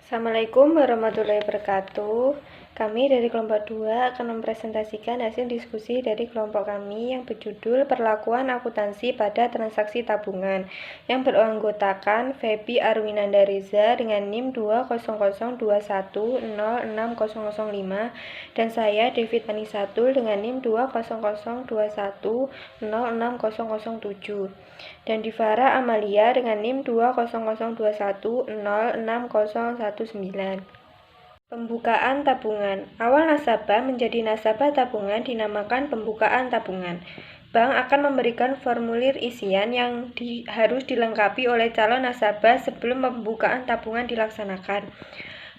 Assalamualaikum warahmatullahi wabarakatuh. Kami dari kelompok 2 akan mempresentasikan hasil diskusi dari kelompok kami yang berjudul Perlakuan Akuntansi pada Transaksi Tabungan yang beranggotakan Feby Arwinanda Reza dengan NIM 20021060005 dan saya David Manisatul dengan NIM 20021060007 dan Divara Amalia dengan NIM 20021060019. Pembukaan tabungan. Awal nasabah menjadi nasabah tabungan dinamakan pembukaan tabungan. Bank akan memberikan formulir isian yang harus dilengkapi oleh calon nasabah sebelum pembukaan tabungan dilaksanakan.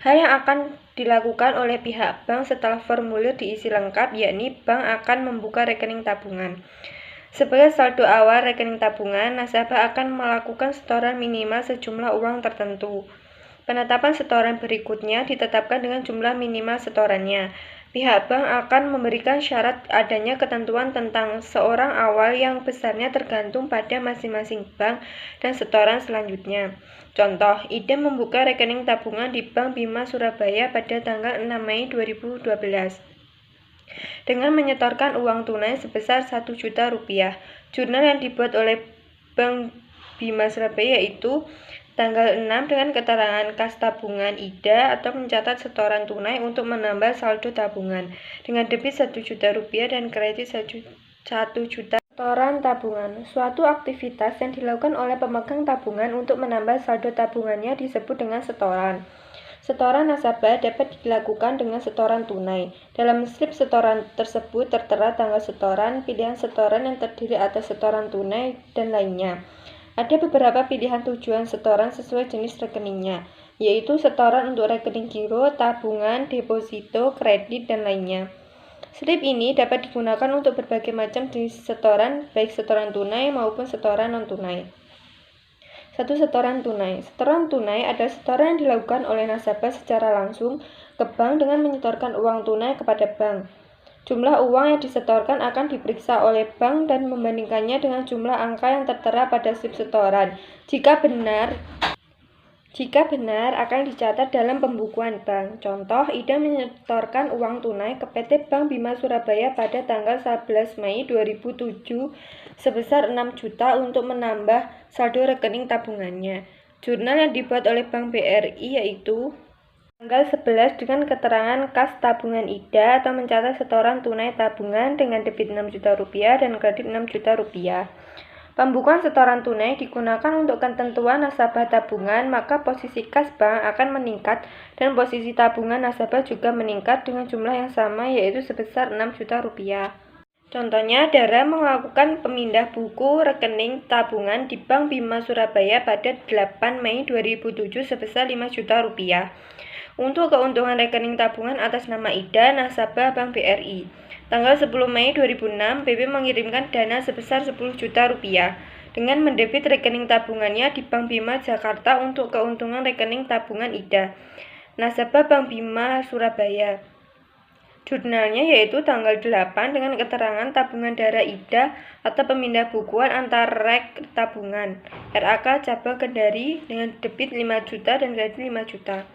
Hal yang akan dilakukan oleh pihak bank setelah formulir diisi lengkap, yakni bank akan membuka rekening tabungan. Sebagai saldo awal rekening tabungan, nasabah akan melakukan setoran minimal sejumlah uang tertentu. Penetapan setoran berikutnya ditetapkan dengan jumlah minimal setorannya. Pihak bank akan memberikan syarat adanya ketentuan tentang seorang awal yang besarnya tergantung pada masing-masing bank dan setoran selanjutnya. Contoh, ide membuka rekening tabungan di Bank Bima Surabaya pada tanggal 6 Mei 2012 dengan menyetorkan uang tunai sebesar Rp1 juta. Jurnal yang dibuat oleh Bank Bima Surabaya yaitu tanggal 6 dengan keterangan kas tabungan IDA atau mencatat setoran tunai untuk menambah saldo tabungan dengan debit Rp1 juta dan kredit Rp1 juta. Setoran tabungan, suatu aktivitas yang dilakukan oleh pemegang tabungan untuk menambah saldo tabungannya disebut dengan setoran. Setoran nasabah dapat dilakukan dengan setoran tunai. Dalam slip setoran tersebut tertera tanggal setoran, pilihan setoran yang terdiri atas setoran tunai, dan lainnya. Ada beberapa pilihan tujuan setoran sesuai jenis rekeningnya, yaitu setoran untuk rekening giro, tabungan, deposito, kredit, dan lainnya. Slip ini dapat digunakan untuk berbagai macam jenis setoran, baik setoran tunai maupun setoran non-tunai. 1. Setoran tunai. Setoran tunai adalah setoran yang dilakukan oleh nasabah secara langsung ke bank dengan menyetorkan uang tunai kepada bank. Jumlah uang yang disetorkan akan diperiksa oleh bank dan membandingkannya dengan jumlah angka yang tertera pada slip setoran. Jika benar akan dicatat dalam pembukuan bank. Contoh, Ida menyetorkan uang tunai ke PT Bank Bima Surabaya pada tanggal 11 Mei 2007 sebesar Rp6 juta untuk menambah saldo rekening tabungannya. Jurnal yang dibuat oleh Bank BRI yaitu tanggal 11 dengan keterangan kas tabungan IDA atau mencatat setoran tunai tabungan dengan debit Rp6 juta dan kredit Rp6 juta. Pembukuan setoran tunai digunakan untuk ketentuan nasabah tabungan, maka posisi kas bank akan meningkat dan posisi tabungan nasabah juga meningkat dengan jumlah yang sama yaitu sebesar Rp6 juta. Contohnya, Dara melakukan pemindah buku rekening tabungan di Bank Bima Surabaya pada 8 Mei 2007 sebesar Rp5 juta. Untuk keuntungan rekening tabungan atas nama Ida, nasabah Bank BRI. Tanggal 10 Mei 2006, BB mengirimkan dana sebesar Rp10 juta dengan mendebit rekening tabungannya di Bank Bima Jakarta untuk keuntungan rekening tabungan Ida, nasabah Bank Bima Surabaya. Jurnalnya yaitu tanggal 8 dengan keterangan tabungan Dara Ida atau pemindah bukuan antar rek tabungan RAK cabang Kendari dengan debit Rp5 juta dan kredit Rp5 juta.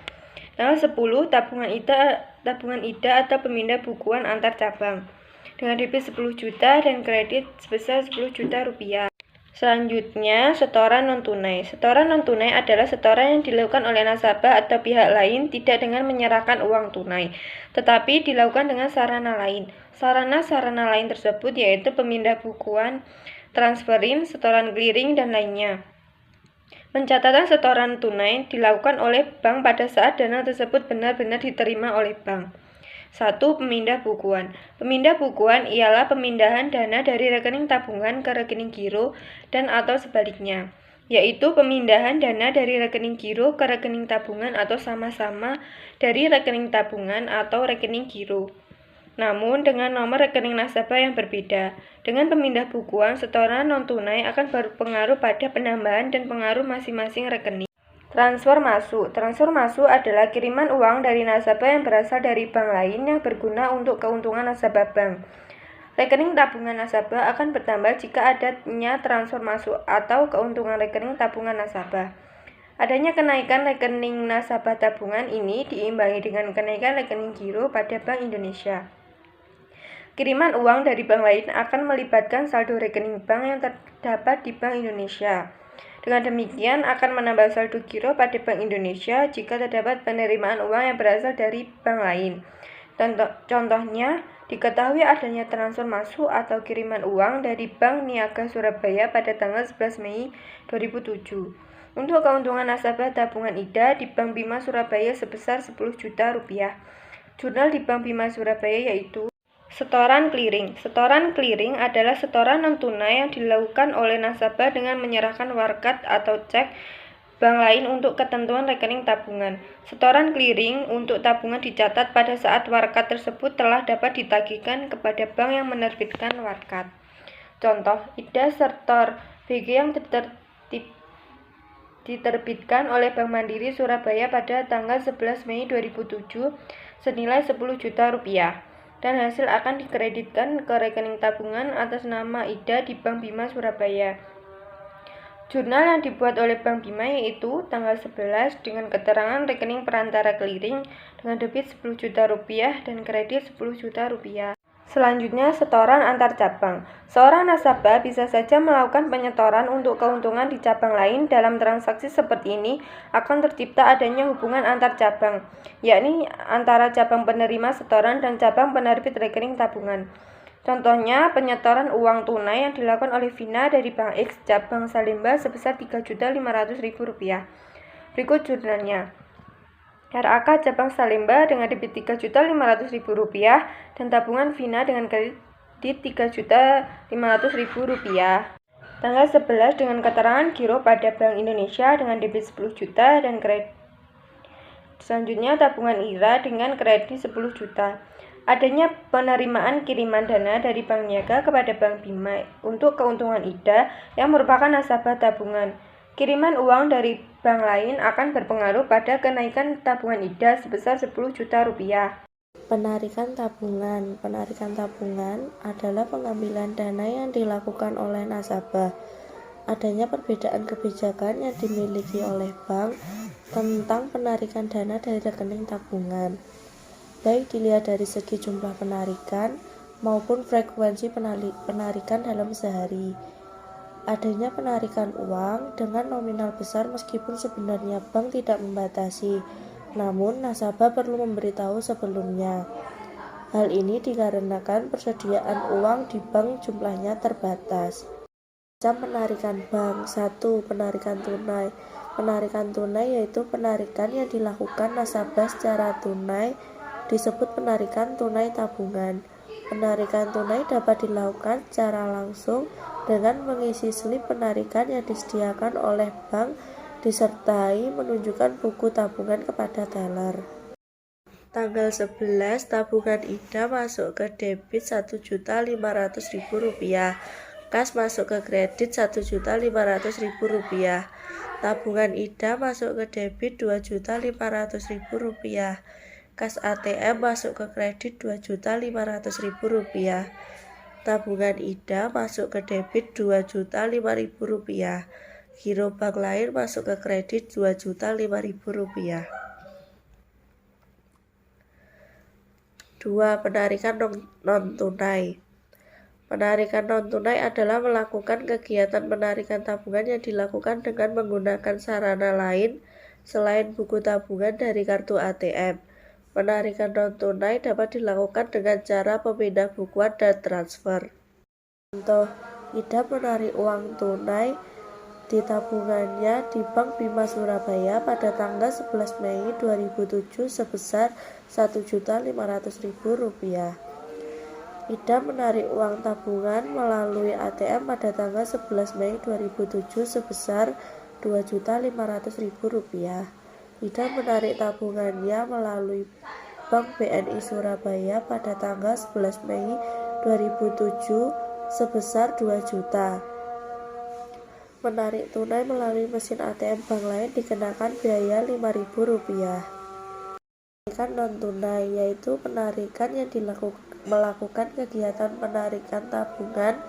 Tanggal 10 tabungan Ida atau pemindah bukuan antar cabang dengan debit Rp10 juta dan kredit sebesar Rp10 juta. Selanjutnya, setoran non-tunai. Setoran non-tunai adalah setoran yang dilakukan oleh nasabah atau pihak lain tidak dengan menyerahkan uang tunai, tetapi dilakukan dengan sarana lain. Sarana-sarana lain tersebut yaitu pemindah bukuan, transferin, setoran clearing, dan lainnya. Pencatatan setoran tunai dilakukan oleh bank pada saat dana tersebut benar-benar diterima oleh bank. 1. Pemindah bukuan. Pemindah bukuan ialah pemindahan dana dari rekening tabungan ke rekening giro dan atau sebaliknya, yaitu pemindahan dana dari rekening giro ke rekening tabungan atau sama-sama dari rekening tabungan atau rekening giro, namun dengan nomor rekening nasabah yang berbeda. Dengan pemindah bukuan, setoran non-tunai akan berpengaruh pada penambahan dan pengaruh masing-masing rekening. Transfer masuk. Transfer masuk adalah kiriman uang dari nasabah yang berasal dari bank lain yang berguna untuk keuntungan nasabah bank. Rekening tabungan nasabah akan bertambah jika adanya transfer masuk atau keuntungan rekening tabungan nasabah. Adanya kenaikan rekening nasabah tabungan ini diimbangi dengan kenaikan rekening giro pada Bank Indonesia. Kiriman uang dari bank lain akan melibatkan saldo rekening bank yang terdapat di Bank Indonesia. Dengan demikian akan menambah saldo giro pada Bank Indonesia jika terdapat penerimaan uang yang berasal dari bank lain. Contohnya, diketahui adanya transfer masuk atau kiriman uang dari Bank Niaga Surabaya pada tanggal 11 Mei 2007. Untuk keuntungan nasabah tabungan IDA di Bank Bima Surabaya sebesar 10 juta rupiah. Jurnal di Bank Bima Surabaya yaitu setoran clearing. Setoran clearing adalah setoran non-tunai yang dilakukan oleh nasabah dengan menyerahkan warkat atau cek bank lain untuk ketentuan rekening tabungan. Setoran clearing untuk tabungan dicatat pada saat warkat tersebut telah dapat ditagihkan kepada bank yang menerbitkan warkat. Contoh, IDA Setor BG yang diterbitkan oleh Bank Mandiri Surabaya pada tanggal 11 Mei 2007 senilai 10 juta rupiah dan hasil akan dikreditkan ke rekening tabungan atas nama IDA di Bank Bima Surabaya. Jurnal yang dibuat oleh Bank Bima yaitu tanggal 11 dengan keterangan rekening perantara clearing dengan debit 10 juta rupiah dan kredit 10 juta rupiah. Selanjutnya, setoran antar cabang. Seorang nasabah bisa saja melakukan penyetoran untuk keuntungan di cabang lain. Dalam transaksi seperti ini akan tercipta adanya hubungan antar cabang, yakni antara cabang penerima setoran dan cabang penerbit rekening tabungan. Contohnya, penyetoran uang tunai yang dilakukan oleh Vina dari Bank X cabang Salemba sebesar Rp3.500.000. Berikut jurnalnya. RAK cabang Salemba dengan debit Rp3.500.000 dan tabungan Vina dengan kredit Rp3.500.000. Tanggal 11 dengan keterangan giro pada Bank Indonesia dengan debit 10 juta dan kredit. Selanjutnya tabungan IRA dengan kredit 10 juta. Adanya penerimaan kiriman dana dari Bank Niaga kepada Bank Bima untuk keuntungan IDA yang merupakan nasabah tabungan. Kiriman uang dari bank lain akan berpengaruh pada kenaikan tabungan IDA sebesar 10 juta rupiah. Penarikan tabungan. Penarikan tabungan adalah pengambilan dana yang dilakukan oleh nasabah. Adanya perbedaan kebijakan yang dimiliki oleh bank tentang penarikan dana dari rekening tabungan, baik dilihat dari segi jumlah penarikan maupun frekuensi penarikan dalam sehari. Adanya penarikan uang dengan nominal besar meskipun sebenarnya bank tidak membatasi, namun nasabah perlu memberitahu sebelumnya. Hal ini dikarenakan persediaan uang di bank jumlahnya terbatas. Macam penarikan bank. 1. Penarikan tunai. Penarikan tunai yaitu penarikan yang dilakukan nasabah secara tunai disebut penarikan tunai tabungan. Penarikan tunai dapat dilakukan secara langsung dengan mengisi slip penarikan yang disediakan oleh bank disertai menunjukkan buku tabungan kepada teller. Tanggal 11 tabungan IDA masuk ke debit Rp1.500.000, kas masuk ke kredit Rp1.500.000. Tabungan IDA masuk ke debit Rp2.500.000, kas ATM masuk ke kredit Rp2.500.000. Tabungan IDA masuk ke debit Rp2.005.000. Giro bank lain masuk ke kredit Rp2.005.000. 2. Penarikan non-tunai. Penarikan non-tunai adalah melakukan kegiatan penarikan tabungan yang dilakukan dengan menggunakan sarana lain selain buku tabungan dari kartu ATM. Penarikan non-tunai dapat dilakukan dengan cara pemindah bukuan dan transfer. Contoh, IDA menarik uang tunai di tabungannya di Bank Bima Surabaya pada tanggal 11 Mei 2007 sebesar Rp1.500.000. IDA menarik uang tabungan melalui ATM pada tanggal 11 Mei 2007 sebesar Rp2.500.000. IDA menarik tabungannya melalui Bank BNI Surabaya pada tanggal 11 Mei 2007 sebesar 2 juta. Menarik tunai melalui mesin ATM bank lain dikenakan biaya Rp5.000. Penarikan non-tunai yaitu penarikan yang melakukan kegiatan penarikan tabungan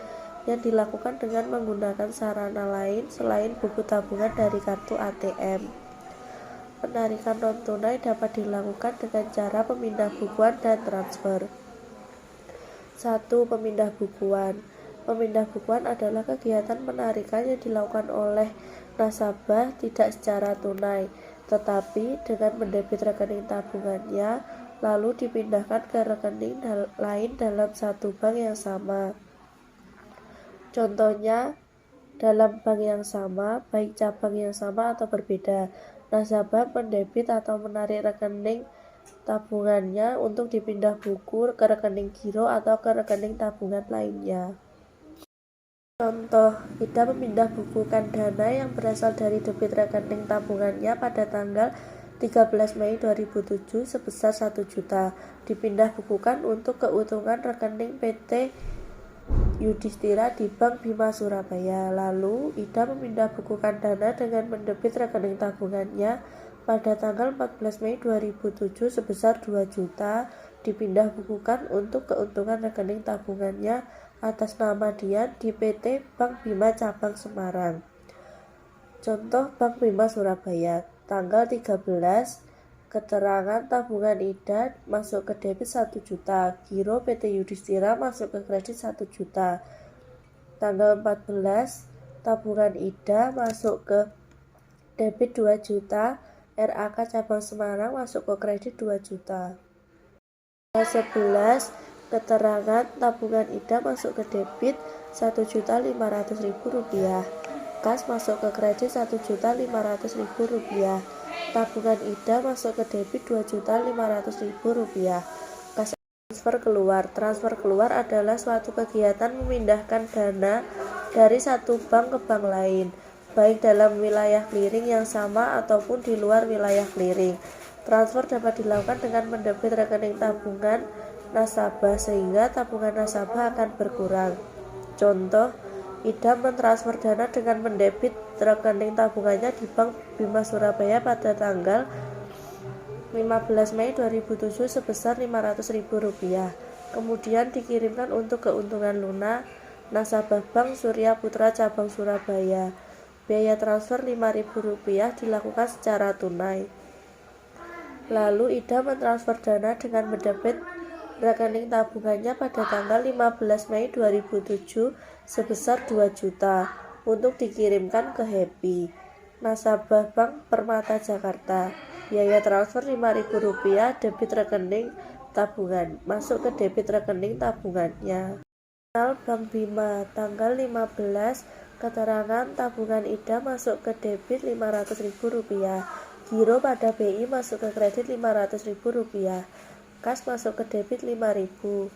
yang dilakukan dengan menggunakan sarana lain selain buku tabungan dari kartu ATM. Penarikan non-tunai dapat dilakukan dengan cara pemindah bukuan dan transfer. 1. Pemindah bukuan. Pemindah bukuan adalah kegiatan penarikan yang dilakukan oleh nasabah tidak secara tunai, tetapi dengan mendebit rekening tabungannya lalu dipindahkan ke rekening lain dalam satu bank yang sama. Contohnya, dalam bank yang sama, baik cabang yang sama atau berbeda, nasabah mendebit atau menarik rekening tabungannya untuk dipindah buku ke rekening giro atau ke rekening tabungan lainnya. Contoh, Ida memindah bukukan dana yang berasal dari debit rekening tabungannya pada tanggal 13 Mei 2007 sebesar 1 juta, dipindah bukukan untuk keuntungan rekening PT Yudhistira di Bank Bima Surabaya. Lalu, Ida memindah bukukan dana dengan mendebit rekening tabungannya pada tanggal 14 Mei 2007 sebesar 2 juta, dipindah bukukan untuk keuntungan rekening tabungannya atas nama Dian di PT Bank Bima Cabang Semarang. Contoh Bank Bima Surabaya, tanggal 13, keterangan tabungan Ida masuk ke debit 1 juta, giro PT Yudhistira masuk ke kredit 1 juta. Tanggal 14, tabungan Ida masuk ke debit 2 juta, RAK Cabang Semarang masuk ke kredit 2 juta. Tanggal 11, keterangan tabungan Ida masuk ke debit Rp1.500.000, kas masuk ke kredit Rp1.500.000, tabungan Ida masuk ke debit Rp2.500.000, kas transfer keluar. Transfer keluar adalah suatu kegiatan memindahkan dana dari satu bank ke bank lain, baik dalam wilayah clearing yang sama ataupun di luar wilayah clearing. Transfer dapat dilakukan dengan mendebit rekening tabungan nasabah sehingga tabungan nasabah akan berkurang. Contoh, Ida mentransfer dana dengan mendebit rekening tabungannya di Bank Bima Surabaya pada tanggal 15 Mei 2007 sebesar Rp500.000, kemudian dikirimkan untuk keuntungan lunak nasabah Bank Surya Putra Cabang Surabaya. Biaya transfer Rp5.000 dilakukan secara tunai. Lalu Ida mentransfer dana dengan mendebit rekening tabungannya pada tanggal 15 Mei 2007 sebesar 2 juta untuk dikirimkan ke Happy, nasabah Bank Permata Jakarta. Biaya transfer Rp5.000 debit rekening tabungan masuk ke debit rekening tabungannya. Bank Bima, tanggal 15, keterangan tabungan Ida masuk ke debit Rp500.000, giro pada BI masuk ke kredit Rp500.000, kas masuk ke debit Rp5.000,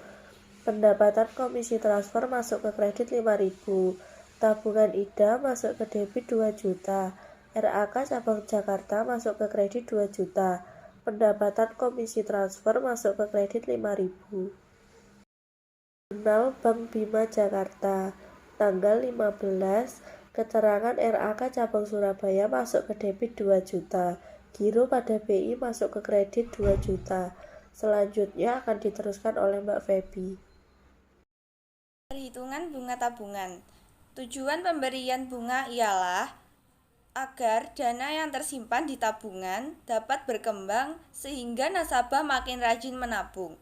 pendapatan komisi transfer masuk ke kredit Rp5.000, tabungan Ida masuk ke debit 2 juta, RAK Cabang Jakarta masuk ke kredit 2 juta, pendapatan komisi transfer masuk ke kredit Rp5.000. Jurnal Bank Bima Jakarta, tanggal 15, keterangan RAK Cabang Surabaya masuk ke debit 2 juta, giro pada BI masuk ke kredit 2 juta. Selanjutnya akan diteruskan oleh Mbak Feby. Perhitungan bunga tabungan. Tujuan pemberian bunga ialah agar dana yang tersimpan di tabungan dapat berkembang sehingga nasabah makin rajin menabung.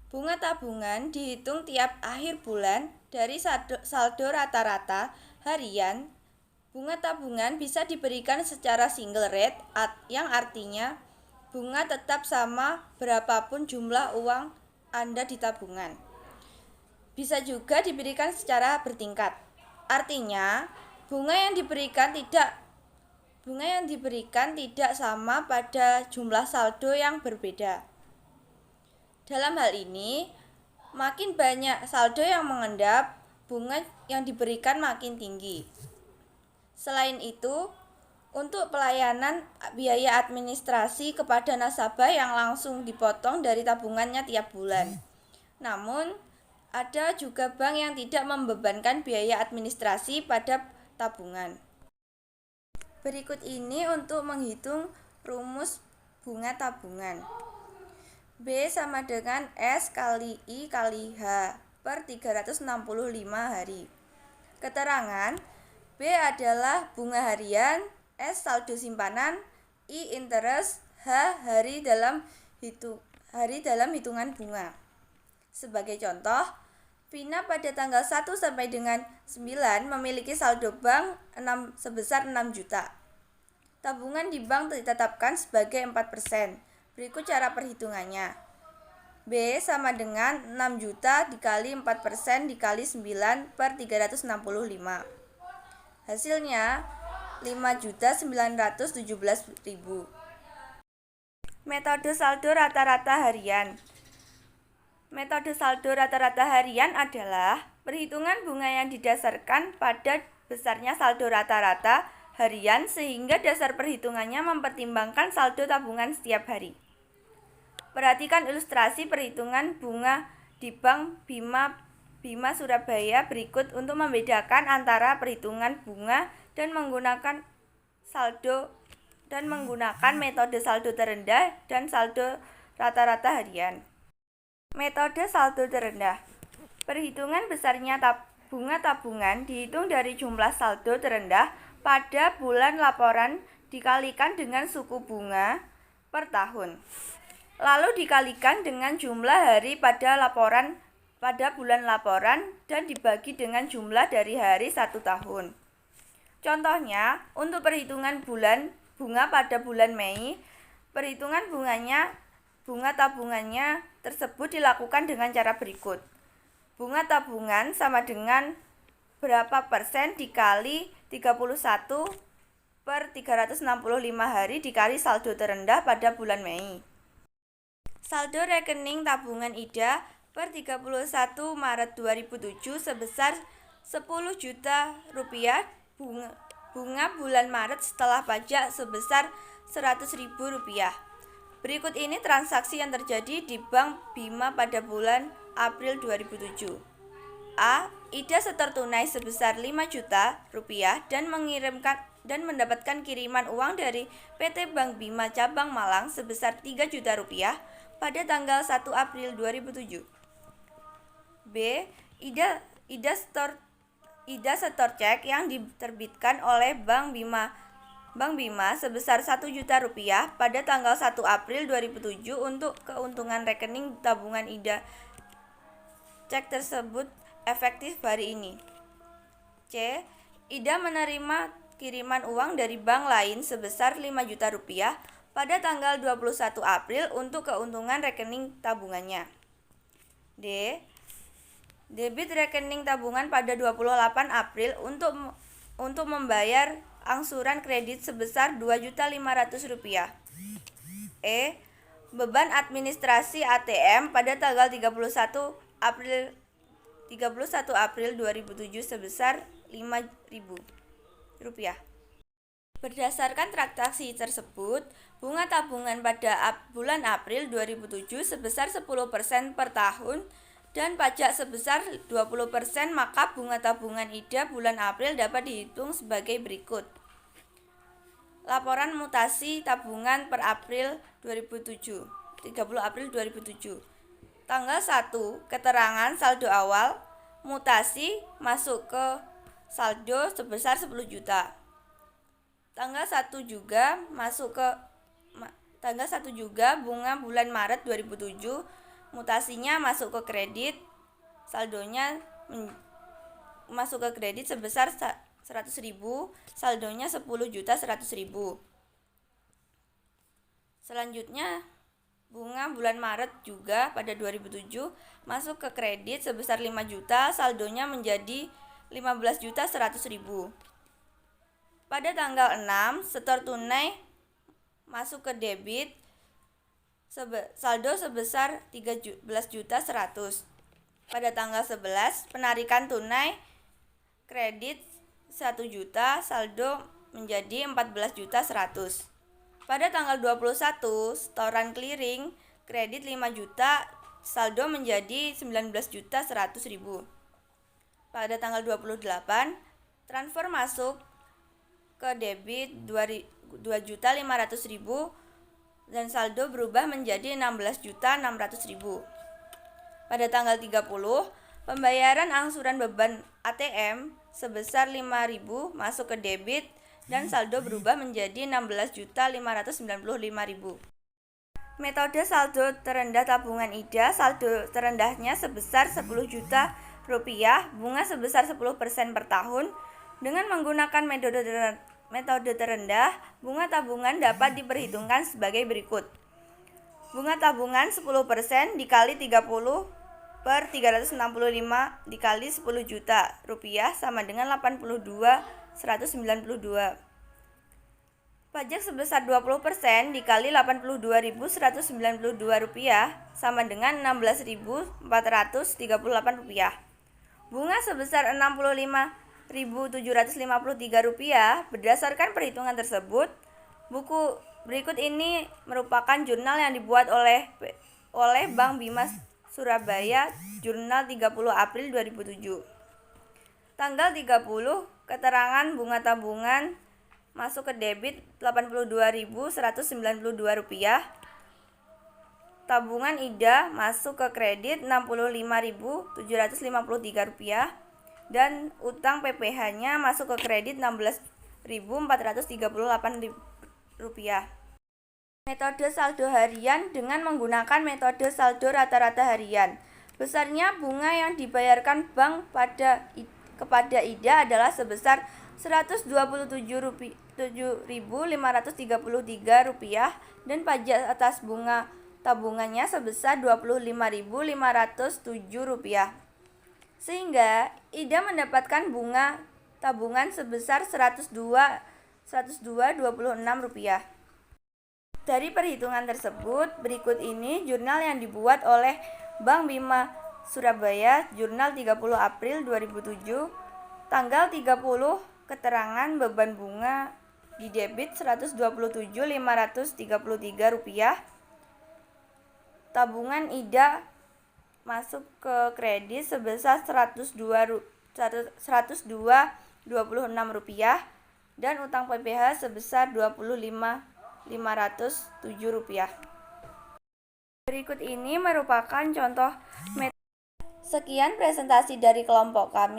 Bunga tabungan dihitung tiap akhir bulan dari saldo rata-rata harian. Bunga tabungan bisa diberikan secara single rate, yang artinya bunga tetap sama berapapun jumlah uang Anda di tabungan. Bisa juga diberikan secara bertingkat, artinya bunga yang diberikan tidak sama pada jumlah saldo yang berbeda. Dalam hal ini, makin banyak saldo yang mengendap, bunga yang diberikan makin tinggi. Selain itu, untuk pelayanan biaya administrasi kepada nasabah yang langsung dipotong dari tabungannya tiap bulan. Namun, ada juga bank yang tidak membebankan biaya administrasi pada tabungan. Berikut ini untuk menghitung rumus bunga tabungan. B sama dengan S kali I kali H per 365 hari. keterangan. B adalah bunga harian, S saldo simpanan, I interest, H hari dalam hitungan bunga. Sebagai contoh, Vina pada tanggal 1 sampai dengan 9 memiliki saldo bank sebesar 6 juta. Tabungan di bank ditetapkan sebagai 4%. Berikut cara perhitungannya. B sama dengan 6 juta dikali 4% dikali 9 per 365. Hasilnya 5.917.000. Metode saldo rata-rata harian. Metode saldo rata-rata harian adalah perhitungan bunga yang didasarkan pada besarnya saldo rata-rata harian sehingga dasar perhitungannya mempertimbangkan saldo tabungan setiap hari. Perhatikan ilustrasi perhitungan bunga di Bank Bima Surabaya berikut untuk membedakan antara perhitungan bunga dan menggunakan metode saldo terendah dan saldo rata-rata harian. Metode saldo terendah. Perhitungan besarnya bunga tabungan dihitung dari jumlah saldo terendah pada bulan laporan dikalikan dengan suku bunga per tahun. Lalu dikalikan dengan jumlah hari pada bulan laporan dan dibagi dengan jumlah dari hari 1 tahun. Contohnya, untuk perhitungan bunga pada bulan Mei, perhitungan bunga tabungannya tersebut dilakukan dengan cara berikut. Bunga tabungan sama dengan berapa persen dikali 31 per 365 hari dikali saldo terendah pada bulan Mei. Saldo rekening tabungan Ida per 31 Maret 2007 sebesar 10 juta rupiah, bunga bulan Maret setelah pajak sebesar 100.000 rupiah. Berikut ini transaksi yang terjadi di Bank Bima pada bulan April 2007. A. Ida setor tunai sebesar 5 juta rupiah dan mendapatkan kiriman uang dari PT Bank Bima Cabang Malang sebesar 3 juta rupiah pada tanggal 1 April 2007. B. Ida setor cek yang diterbitkan oleh Bank Bima sebesar 1 juta rupiah pada tanggal 1 April 2007 untuk keuntungan rekening tabungan Ida. Cek tersebut efektif hari ini. C. Ida menerima kiriman uang dari bank lain sebesar 5 juta rupiah pada tanggal 21 April untuk keuntungan rekening tabungannya. D. Debit rekening tabungan pada 28 April untuk membayar angsuran kredit sebesar Rp2.500.000. E. Beban administrasi ATM pada tanggal 31 April 2007 sebesar Rp5.000. Berdasarkan transaksi tersebut, bunga tabungan pada bulan April 2007 sebesar 10% per tahun dan pajak sebesar 20%, maka bunga tabungan Ida bulan April dapat dihitung sebagai berikut. Laporan mutasi tabungan per April 2007, 30 April 2007. Tanggal 1, keterangan saldo awal, mutasi masuk ke saldo sebesar 10 juta. Tanggal 1 juga bunga bulan Maret 2007, mutasinya masuk ke kredit, saldonya masuk ke kredit sebesar 100.000, saldonya 10.100.000. Selanjutnya bunga bulan Maret juga pada 2007 masuk ke kredit sebesar 5 juta, saldonya menjadi 15.100.000. Pada tanggal 6, setor tunai masuk ke debit, saldo sebesar 13.100. Pada tanggal 11, penarikan tunai kredit 1 juta, saldo menjadi 14.100. Pada tanggal 21, setoran clearing kredit 5 juta, saldo menjadi 19.100.000. Pada tanggal 28, transfer masuk ke debit 2.500.000 dan saldo berubah menjadi 16.600.000. Pada tanggal 30, pembayaran angsuran beban ATM sebesar 5.000 masuk ke debit dan saldo berubah menjadi 16.595.000. Metode saldo terendah tabungan IDA, saldo terendahnya sebesar 10 juta rupiah, bunga sebesar 10% per tahun. Dengan menggunakan metode terendah, bunga tabungan dapat diperhitungkan sebagai berikut. Bunga tabungan 10% dikali 30 per 365 dikali 10 juta rupiah sama dengan 82.192. Pajak sebesar 20% dikali 82.192 rupiah sama dengan 16.438 rupiah. Bunga sebesar 65.753 rupiah. Berdasarkan perhitungan tersebut, buku berikut ini merupakan jurnal yang dibuat oleh Bank Bima Surabaya, jurnal 30 April 2007. Tanggal 30, keterangan bunga tabungan masuk ke debit Rp82.192, tabungan IDA masuk ke kredit Rp65.753 dan utang PPh-nya masuk ke kredit Rp16.438. Metode saldo harian dengan menggunakan metode saldo rata-rata harian. Besarnya bunga yang dibayarkan bank kepada IDA adalah sebesar Rp127.533 dan pajak atas bunga tabungannya sebesar Rp25.507. Sehingga IDA mendapatkan bunga tabungan sebesar Rp102.26. Dari perhitungan tersebut, berikut ini jurnal yang dibuat oleh Bank Bima Surabaya, jurnal 30 April 2007, tanggal 30, keterangan beban bunga di debit Rp127.533, tabungan IDA masuk ke kredit sebesar Rp102.26 dan utang PPh sebesar Rp25.507. Berikut ini merupakan contoh metode. Sekian presentasi dari kelompok kami.